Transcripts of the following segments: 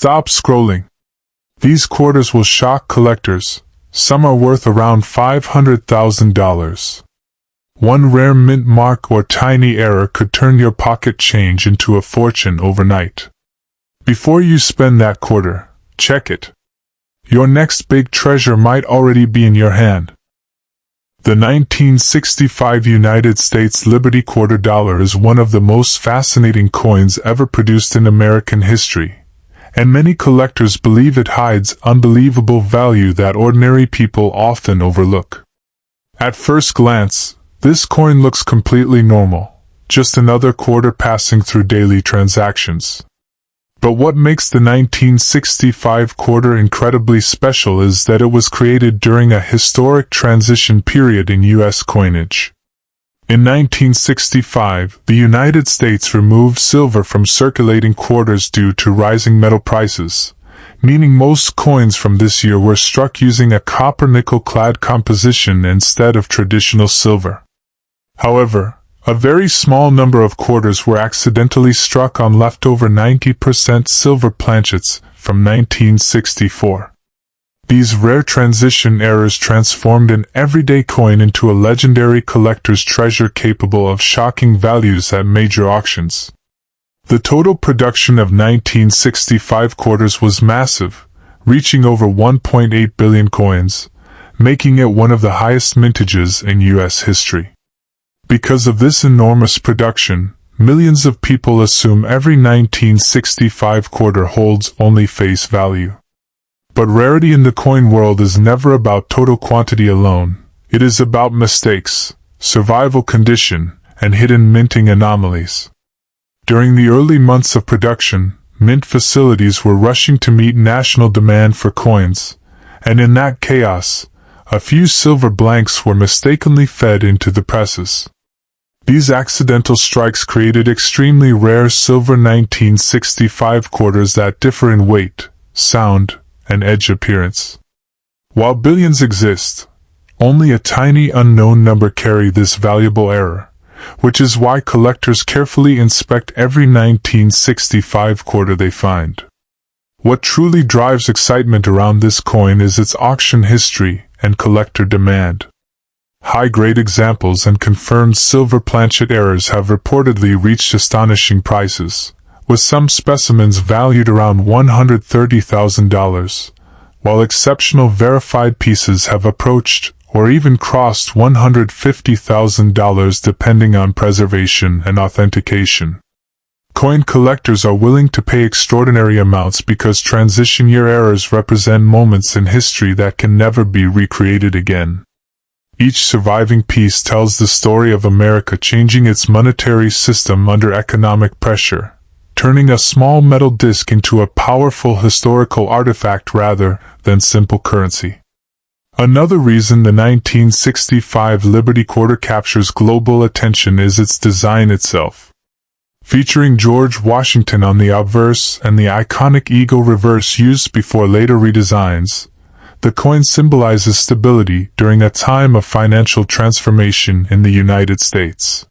Stop scrolling. These quarters will shock collectors. Some are worth around $500,000. One rare mint mark or tiny error could turn your pocket change into a fortune overnight. Before you spend that quarter, check it. Your next big treasure might already be in your hand. The 1965 United States Liberty Quarter Dollar is one of the most fascinating coins ever produced in American history, and many collectors believe it hides unbelievable value that ordinary people often overlook. At first glance, this coin looks completely normal, just another quarter passing through daily transactions. But what makes the 1965 quarter incredibly special is that it was created during a historic transition period in U.S. coinage. In 1965, the United States removed silver from circulating quarters due to rising metal prices, meaning most coins from this year were struck using a copper-nickel-clad composition instead of traditional silver. However, a very small number of quarters were accidentally struck on leftover 90% silver planchets from 1964. These rare transition errors transformed an everyday coin into a legendary collector's treasure capable of shocking values at major auctions. The total production of 1965 quarters was massive, reaching over 1.8 billion coins, making it one of the highest mintages in U.S. history. Because of this enormous production, millions of people assume every 1965 quarter holds only face value. But rarity in the coin world is never about total quantity alone. It is about mistakes, survival condition, and hidden minting anomalies. During the early months of production, mint facilities were rushing to meet national demand for coins, and in that chaos, a few silver blanks were mistakenly fed into the presses. These accidental strikes created extremely rare silver 1965 quarters that differ in weight, sound, and edge appearance. While billions exist, only a tiny unknown number carry this valuable error, which is why collectors carefully inspect every 1965 quarter they find. What truly drives excitement around this coin is its auction history and collector demand. High-grade examples and confirmed silver planchet errors have reportedly reached astonishing prices, with some specimens valued around $130,000, while exceptional verified pieces have approached or even crossed $150,000 depending on preservation and authentication. Coin collectors are willing to pay extraordinary amounts because transition year errors represent moments in history that can never be recreated again. Each surviving piece tells the story of America changing its monetary system under economic pressure, turning a small metal disc into a powerful historical artifact rather than simple currency. Another reason the 1965 Liberty Quarter captures global attention is its design itself. Featuring George Washington on the obverse and the iconic eagle reverse used before later redesigns, the coin symbolizes stability during a time of financial transformation in the United States.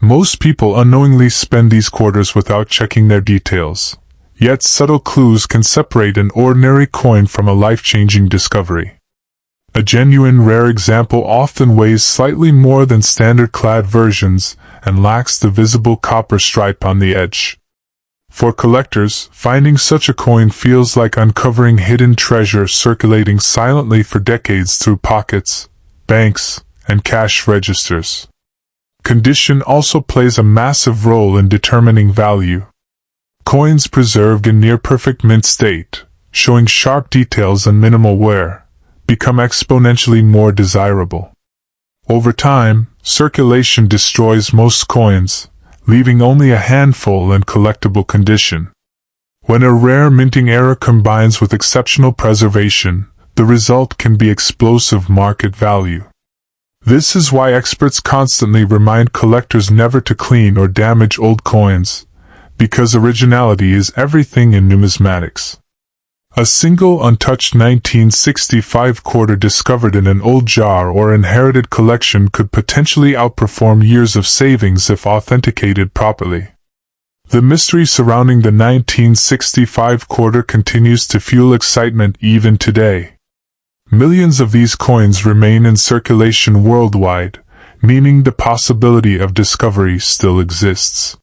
Most people unknowingly spend these quarters without checking their details, yet subtle clues can separate an ordinary coin from a life-changing discovery. A genuine rare example often weighs slightly more than standard-clad versions and lacks the visible copper stripe on the edge. For collectors, finding such a coin feels like uncovering hidden treasure circulating silently for decades through pockets, banks, and cash registers. Condition also plays a massive role in determining value. Coins preserved in near-perfect mint state, showing sharp details and minimal wear, become exponentially more desirable. Over time, circulation destroys most coins, leaving only a handful in collectible condition. When a rare minting error combines with exceptional preservation, the result can be explosive market value. This is why experts constantly remind collectors never to clean or damage old coins, because originality is everything in numismatics. A single untouched 1965 quarter discovered in an old jar or inherited collection could potentially outperform years of savings if authenticated properly. The mystery surrounding the 1965 quarter continues to fuel excitement even today. Millions of these coins remain in circulation worldwide, meaning the possibility of discovery still exists.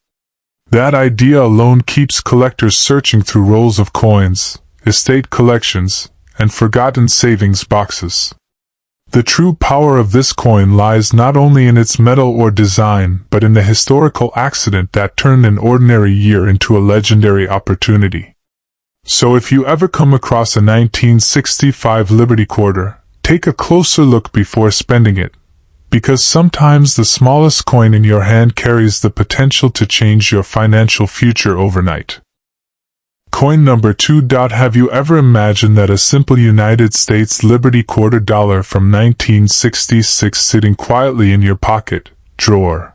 That idea alone keeps collectors searching through rolls of coins, estate collections, and forgotten savings boxes. The true power of this coin lies not only in its metal or design, but in the historical accident that turned an ordinary year into a legendary opportunity. So if you ever come across a 1965 Liberty Quarter, take a closer look before spending it, because sometimes the smallest coin in your hand carries the potential to change your financial future overnight. Coin number 2. Have you ever imagined that a simple United States Liberty Quarter dollar from 1966 sitting quietly in your pocket, drawer,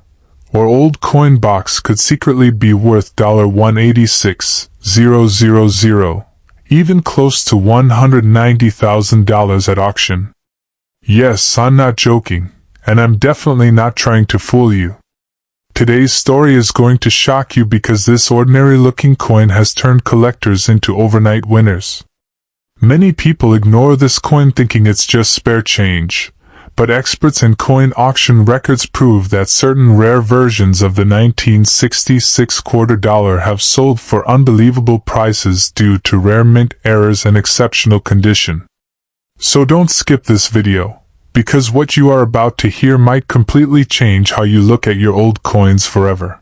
or old coin box could secretly be worth $186,000, even close to $190,000 at auction? Yes, I'm not joking, and I'm definitely not trying to fool you. Today's story is going to shock you because this ordinary-looking coin has turned collectors into overnight winners. Many people ignore this coin thinking it's just spare change, but experts in coin auction records prove that certain rare versions of the 1966 quarter dollar have sold for unbelievable prices due to rare mint errors and exceptional condition. So don't skip this video, because what you are about to hear might completely change how you look at your old coins forever.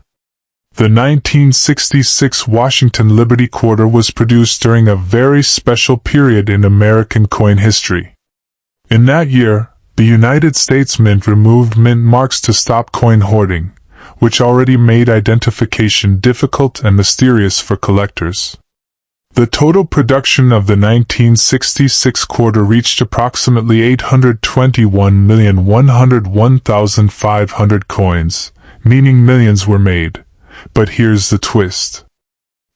The 1966 Washington Liberty Quarter was produced during a very special period in American coin history. In that year, the United States Mint removed mint marks to stop coin hoarding, which already made identification difficult and mysterious for collectors. The total production of the 1966 quarter reached approximately 821,101,500 coins, meaning millions were made. But here's the twist.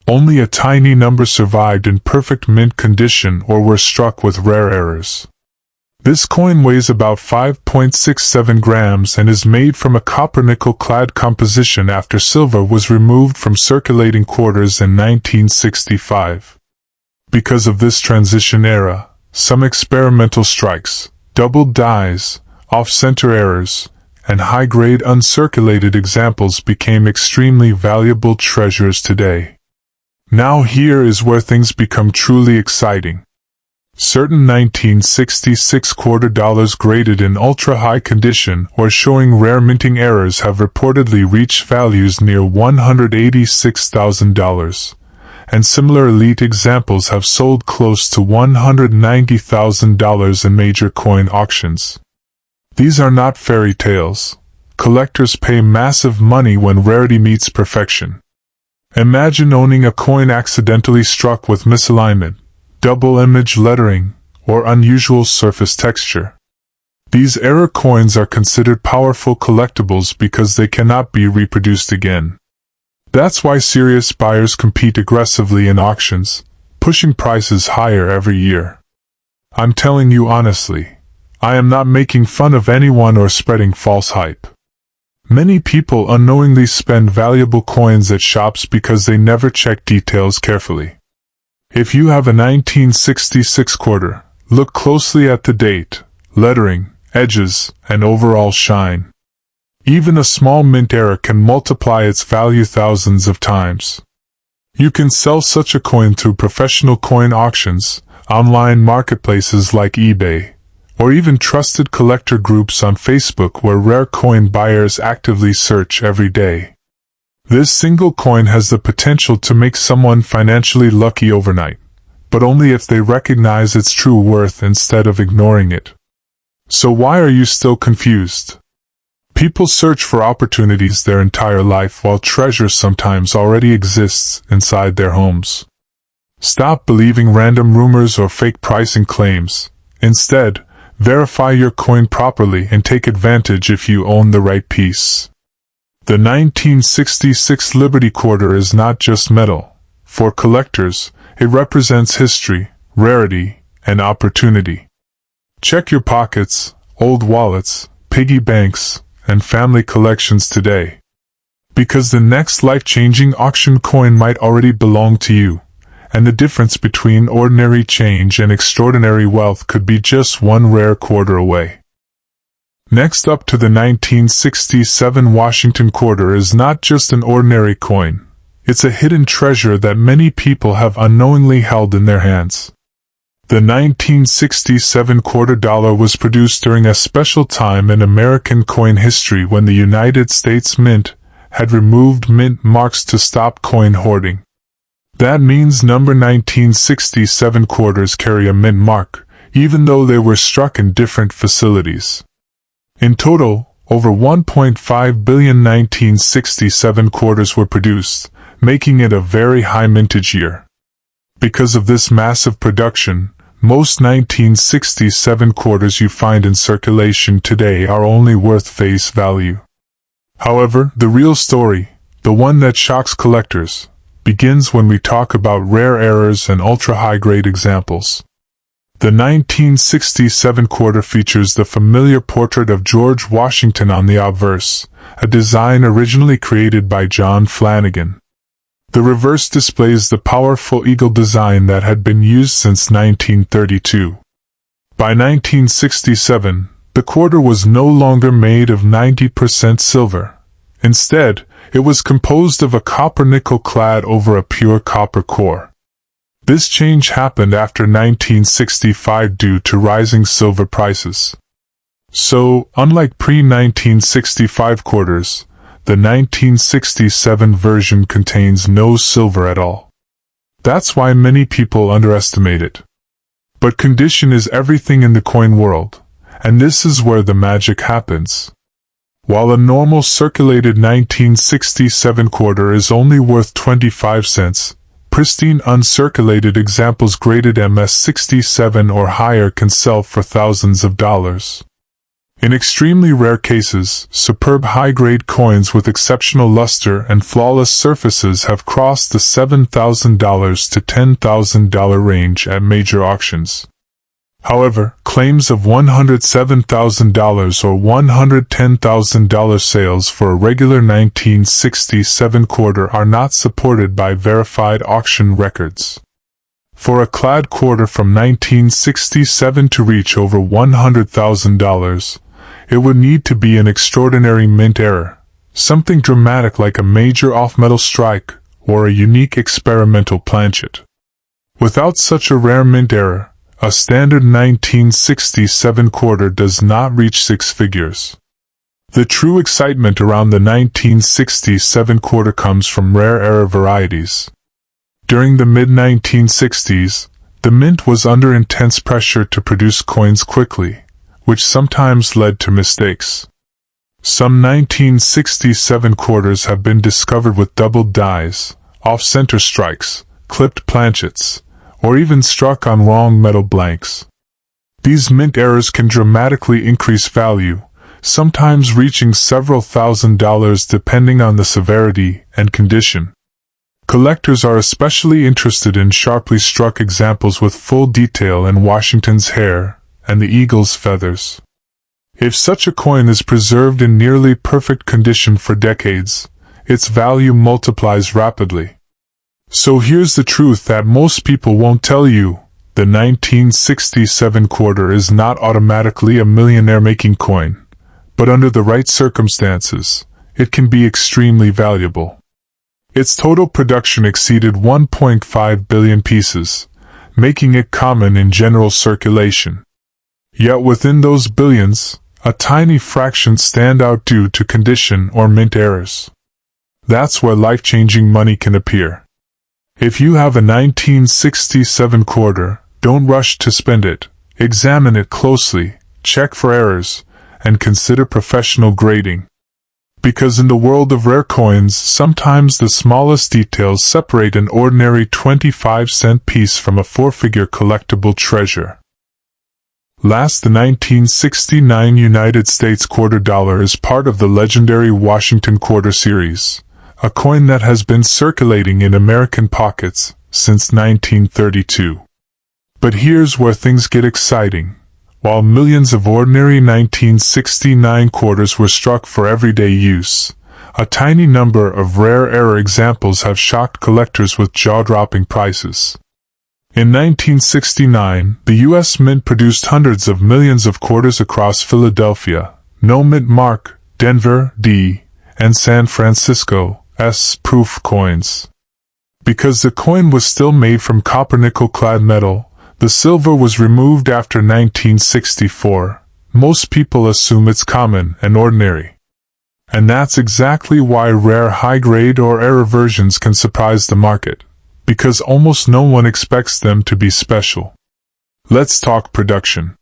Only a tiny number survived in perfect mint condition or were struck with rare errors. This coin weighs about 5.67 grams and is made from a copper-nickel clad composition after silver was removed from circulating quarters in 1965. Because of this transition era, some experimental strikes, double dies, off-center errors, and high-grade uncirculated examples became extremely valuable treasures today. Now here is where things become truly exciting. Certain 1966 quarter dollars graded in ultra-high condition or showing rare minting errors have reportedly reached values near $186,000, and similar elite examples have sold close to $190,000 in major coin auctions. These are not fairy tales. Collectors pay massive money when rarity meets perfection. Imagine owning a coin accidentally struck with misalignment, double image lettering, or unusual surface texture. These error coins are considered powerful collectibles because they cannot be reproduced again. That's why serious buyers compete aggressively in auctions, pushing prices higher every year. I'm telling you honestly, I am not making fun of anyone or spreading false hype. Many people unknowingly spend valuable coins at shops because they never check details carefully. If you have a 1966 quarter, look closely at the date, lettering, edges, and overall shine. Even a small mint error can multiply its value thousands of times. You can sell such a coin through professional coin auctions, online marketplaces like eBay, or even trusted collector groups on Facebook where rare coin buyers actively search every day. This single coin has the potential to make someone financially lucky overnight, but only if they recognize its true worth instead of ignoring it. So why are you still confused? People search for opportunities their entire life while treasure sometimes already exists inside their homes. Stop believing random rumors or fake pricing claims. Instead, verify your coin properly and take advantage if you own the right piece. The 1966 Liberty Quarter is not just metal. For collectors, it represents history, rarity, and opportunity. Check your pockets, old wallets, piggy banks, and family collections today. Because the next life-changing auction coin might already belong to you, and the difference between ordinary change and extraordinary wealth could be just one rare quarter away. Next up to the 1967 Washington quarter is not just an ordinary coin. It's a hidden treasure that many people have unknowingly held in their hands. The 1967 quarter dollar was produced during a special time in American coin history when the United States Mint had removed mint marks to stop coin hoarding. That means number 1967 quarters carry a mint mark, even though they were struck in different facilities. In total, over 1.5 billion 1967 quarters were produced, making it a very high mintage year. Because of this massive production, most 1967 quarters you find in circulation today are only worth face value. However, the real story, the one that shocks collectors, begins when we talk about rare errors and ultra-high-grade examples. The 1967 quarter features the familiar portrait of George Washington on the obverse, a design originally created by John Flanagan. The reverse displays the powerful eagle design that had been used since 1932. By 1967, the quarter was no longer made of 90% silver. Instead, it was composed of a copper-nickel clad over a pure copper core. This change happened after 1965 due to rising silver prices. So, unlike pre-1965 quarters, the 1967 version contains no silver at all. That's why many people underestimate it. But condition is everything in the coin world, and this is where the magic happens. While a normal circulated 1967 quarter is only worth 25 cents, pristine uncirculated examples graded MS-67 or higher can sell for thousands of dollars. In extremely rare cases, superb high-grade coins with exceptional luster and flawless surfaces have crossed the $7,000 to $10,000 range at major auctions. However, claims of $107,000 or $110,000 sales for a regular 1967 quarter are not supported by verified auction records. For a clad quarter from 1967 to reach over $100,000, it would need to be an extraordinary mint error, something dramatic like a major off-metal strike or a unique experimental planchet. Without such a rare mint error, a standard 1967 quarter does not reach six figures. The true excitement around the 1967 quarter comes from rare error varieties. During the mid-1960s, the mint was under intense pressure to produce coins quickly, which sometimes led to mistakes. Some 1967 quarters have been discovered with doubled dies, off-center strikes, clipped planchets, or even struck on wrong metal blanks. These mint errors can dramatically increase value, sometimes reaching several $1,000s depending on the severity and condition. Collectors are especially interested in sharply struck examples with full detail and Washington's hair and the eagle's feathers. If such a coin is preserved in nearly perfect condition for decades, its value multiplies rapidly. So here's the truth that most people won't tell you: the 1967 quarter is not automatically a millionaire-making coin, but under the right circumstances, it can be extremely valuable. Its total production exceeded 1.5 billion pieces, making it common in general circulation. Yet within those billions, a tiny fraction stand out due to condition or mint errors. That's where life-changing money can appear. If you have a 1967 quarter, don't rush to spend it. Examine it closely, check for errors, and consider professional grading. Because in the world of rare coins, sometimes the smallest details separate an ordinary 25-cent piece from a four-figure collectible treasure. Last, the 1969 United States quarter dollar is part of the legendary Washington quarter series, a coin that has been circulating in American pockets since 1932. But here's where things get exciting. While millions of ordinary 1969 quarters were struck for everyday use, A tiny number of rare error examples have shocked collectors with jaw-dropping prices. In 1969, the U.S. Mint produced hundreds of millions of quarters across Philadelphia, No Mint Mark, Denver, D, and San Francisco, S proof coins. Because the coin was still made from copper-nickel-clad metal, the silver was removed after 1964. Most people assume it's common and ordinary. And that's exactly why rare high-grade or error versions can surprise the market, because almost no one expects them to be special. Let's talk production.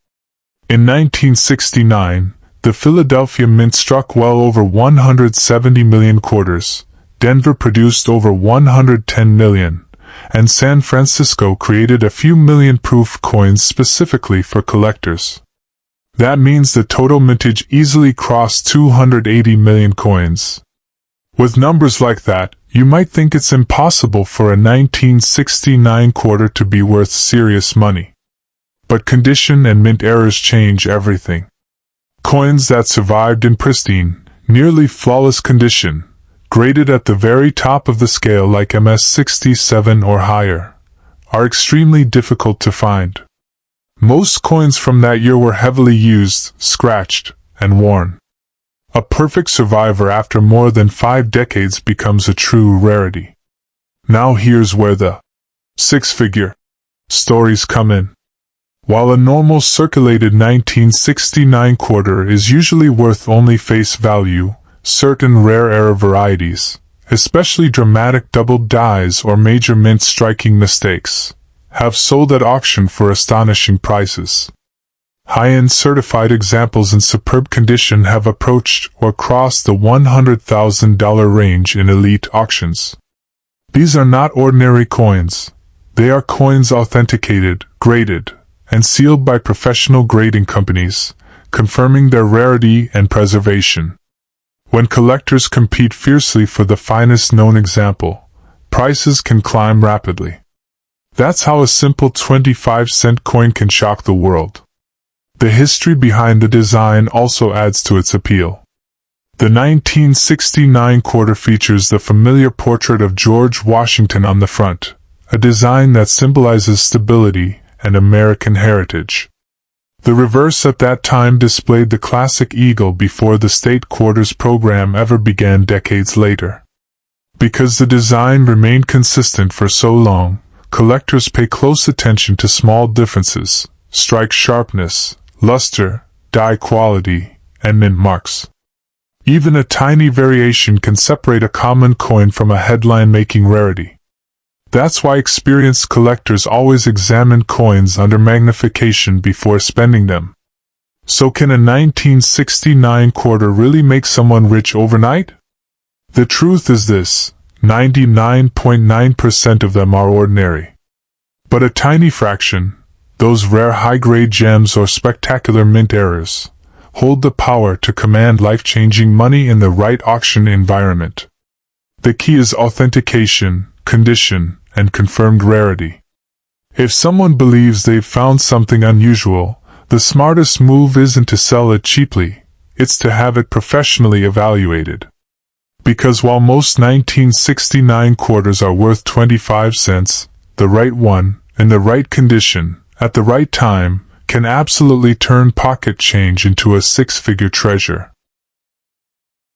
In 1969, the Philadelphia Mint struck well over 170 million quarters, Denver produced over 110 million, and San Francisco created a few million proof coins specifically for collectors. That means the total mintage easily crossed 280 million coins. With numbers like that, you might think it's impossible for a 1969 quarter to be worth serious money. But condition and mint errors change everything. Coins that survived in pristine, nearly flawless condition, graded at the very top of the scale like MS-67 or higher, are extremely difficult to find. Most coins from that year were heavily used, scratched, and worn. A perfect survivor after more than 5 decades becomes a true rarity. Now here's where the six-figure stories come in. While a normal circulated 1969 quarter is usually worth only face value, certain rare error varieties, especially dramatic doubled dies or major mint striking mistakes, have sold at auction for astonishing prices. High-end certified examples in superb condition have approached or crossed the $100,000 range in elite auctions. These are not ordinary coins. They are coins authenticated, graded, and sealed by professional grading companies, confirming their rarity and preservation. When collectors compete fiercely for the finest known example, prices can climb rapidly. That's how a simple 25-cent coin can shock the world. The history behind the design also adds to its appeal. The 1969 quarter features the familiar portrait of George Washington on the front, a design that symbolizes stability and American heritage. The reverse at that time displayed the classic eagle before the state quarters program ever began decades later. Because the design remained consistent for so long, collectors pay close attention to small differences, strike sharpness, luster, die quality, and mint marks. Even a tiny variation can separate a common coin from a headline-making rarity. That's why experienced collectors always examine coins under magnification before spending them. So can a 1969 quarter really make someone rich overnight? The truth is this: 99.9% of them are ordinary. But a tiny fraction, those rare high-grade gems or spectacular mint errors, hold the power to command life-changing money in the right auction environment. The key is authentication, condition, and confirmed rarity. If someone believes they've found something unusual, the smartest move isn't to sell it cheaply, it's to have it professionally evaluated. Because while most 1969 quarters are worth 25 cents, the right one, in the right condition, at the right time, can absolutely turn pocket change into a six-figure treasure.